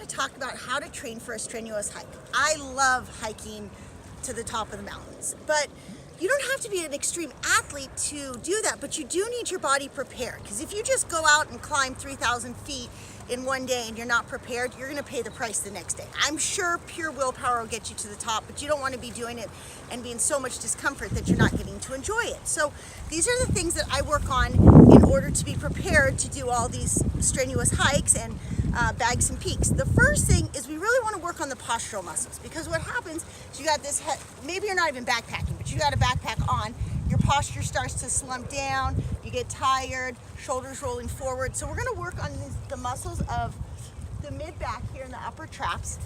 to talk about how to train for a strenuous hike. I love hiking to the top of the mountains, but you don't have to be an extreme athlete to do that, but you do need your body prepared, because if you just go out and climb 3,000 feet in one day and you're not prepared, you're going to pay the price the next day. I'm sure pure willpower will get you to the top, but you don't want to be doing it and be in so much discomfort that you're not getting to enjoy it. So these are the things that I work on in order to be prepared to do all these strenuous hikes and bags and peaks. The first thing is we really want to work on the postural muscles, because what happens is you got this head, maybe you're not even backpacking, but you got a backpack on, your posture starts to slump down, you get tired, shoulders rolling forward. So we're going to work on the muscles of the mid-back here in the upper traps,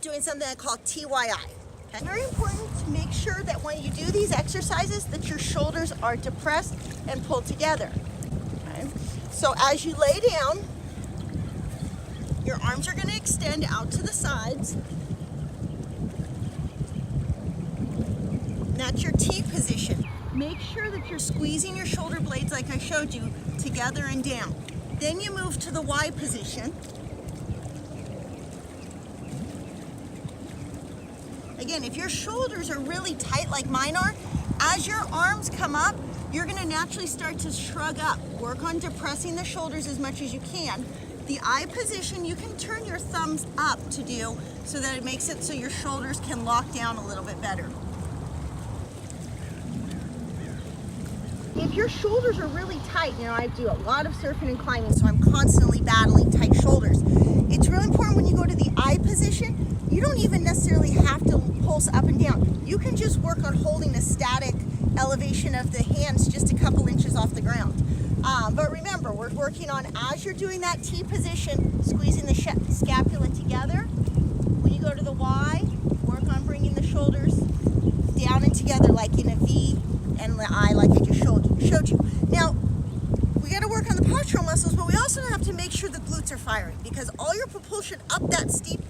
doing something I call TYI. Okay? Very important to make sure that when you do these exercises that your shoulders are depressed and pulled together. Okay? So as you lay down, your arms are going to extend out to the sides. That's your T position. Make sure that you're squeezing your shoulder blades like I showed you, together and down. Then you move to the Y position. Again, if your shoulders are really tight like mine are, as your arms come up, you're going to naturally start to shrug up. Work on depressing the shoulders as much as you can. The I position, you can turn your thumbs up to do so that it makes it so your shoulders can lock down a little bit better. If your shoulders are really tight, you know, I do a lot of surfing and climbing, so I'm constantly battling tight shoulders. It's really important when you go to the I position, you don't even necessarily have to pulse up and down. You can just work on holding a static elevation of the hands just a couple inches off the ground. But remember, we're working on, as you're doing that T position, squeezing the scapula together. When you go to the Y, work on bringing the shoulders down and together like in a V, and the I like I just showed you. Now, we got to work on the postural muscles, but we also have to make sure the glutes are firing, because all your propulsion up that steep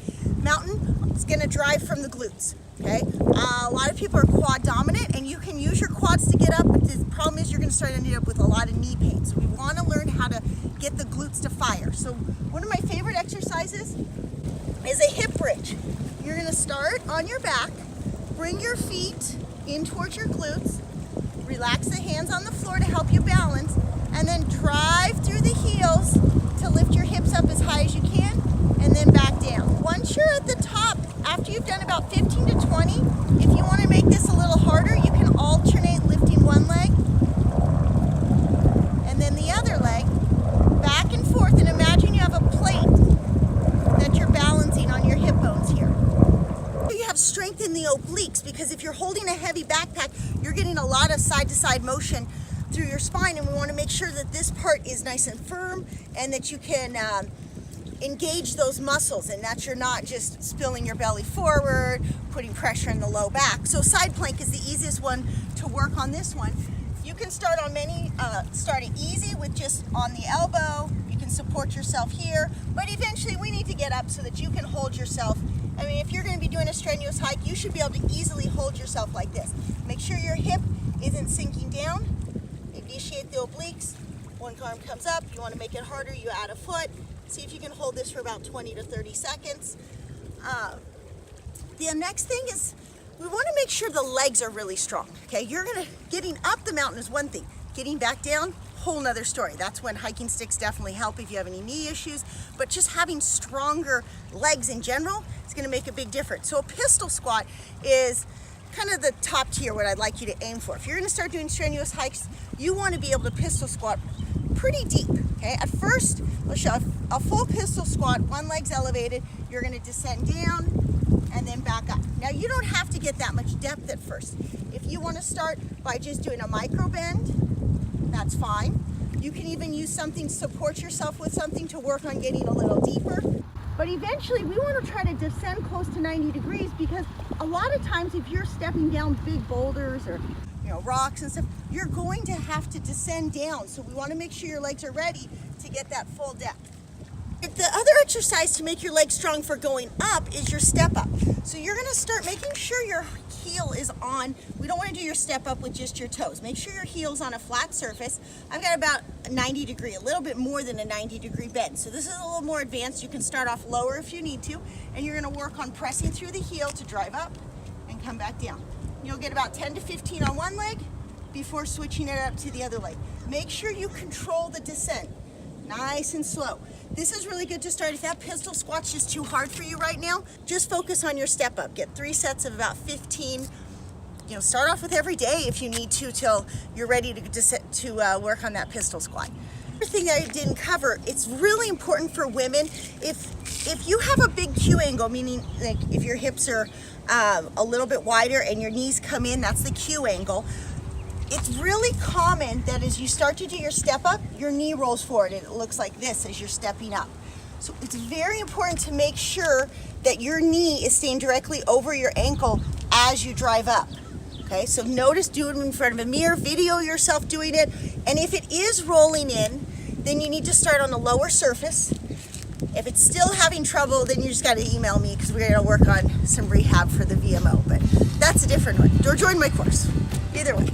mountain is going to drive from the glutes. Okay, a lot of people are quad dominant, and you can use your quads to get up, but the problem is you're going to start ending up with a lot of knee pain. So we want to learn how to get the glutes to fire. So one of my favorite exercises is a hip bridge. You're going to start on your back, bring your feet in towards your glutes, relax the hands on the floor to help you balance, and then drive through the heels to lift your hips up as high as you can, and then back down. Once you're at the top, after you've done about 15 to 20, if you want to make this a little harder, you can alternate lifting one leg and then the other leg, back and forth, and imagine you have a plate that you're balancing on your hip bones here. You have strength in the obliques, because if you're holding a heavy backpack, you're getting a lot of side-to-side motion through your spine, and we want to make sure that this part is nice and firm and that you can engage those muscles, and that you're not just spilling your belly forward, putting pressure in the low back. So side plank is the easiest one to work on this one. You can start on start it easy with just on the elbow. You can support yourself here, but eventually we need to get up so that you can hold yourself. I mean, if you're going to be doing a strenuous hike, you should be able to easily hold yourself like this. Make sure your hip isn't sinking down. Initiate the obliques. One arm comes up. You want to make it harder, you add a foot. See if you can hold this for about 20 to 30 seconds. The next thing is we want to make sure the legs are really strong. Okay, getting up the mountain is one thing. Getting back down, whole nother story. That's when hiking sticks definitely help if you have any knee issues, but just having stronger legs in general is going to make a big difference. So a pistol squat is kind of the top tier, what I'd like you to aim for. If you're going to start doing strenuous hikes, you want to be able to pistol squat pretty deep. Okay, at first, let's show a full pistol squat, one leg's elevated, you're going to descend down and then back up. Now, you don't have to get that much depth at first. If you want to start by just doing a micro bend, that's fine. You can even use something, support yourself with something to work on getting a little deeper. But eventually, we want to try to descend close to 90 degrees, because a lot of times if you're stepping down big boulders or rocks and stuff, you're going to have to descend down. So we want to make sure your legs are ready to get that full depth. The other exercise to make your legs strong for going up is your step up. So you're going to start making sure your heel is on. We don't want to do your step up with just your toes. Make sure your heel's on a flat surface. I've got about 90 degree, a little bit more than a 90 degree bend. So this is a little more advanced. You can start off lower if you need to, and you're gonna work on pressing through the heel to drive up and come back down. You'll get about 10 to 15 on one leg before switching it up to the other leg. Make sure you control the descent, nice and slow. This is really good to start. If that pistol squat's just too hard for you right now, just focus on your step up. Get 3 sets of about 15. You know, start off with every day if you need to till you're ready to work on that pistol squat. Another thing that I didn't cover, it's really important for women, if you have a big Q angle, meaning like if your hips are a little bit wider and your knees come in, that's the Q angle. It's really common that as you start to do your step up, your knee rolls forward and it looks like this as you're stepping up. So it's very important to make sure that your knee is staying directly over your ankle as you drive up. Okay, so notice, do it in front of a mirror, video yourself doing it, and if it is rolling in, then you need to start on the lower surface. If it's still having trouble, then you just got to email me because we're going to work on some rehab for the VMO, but that's a different one. Or join my course. Either way.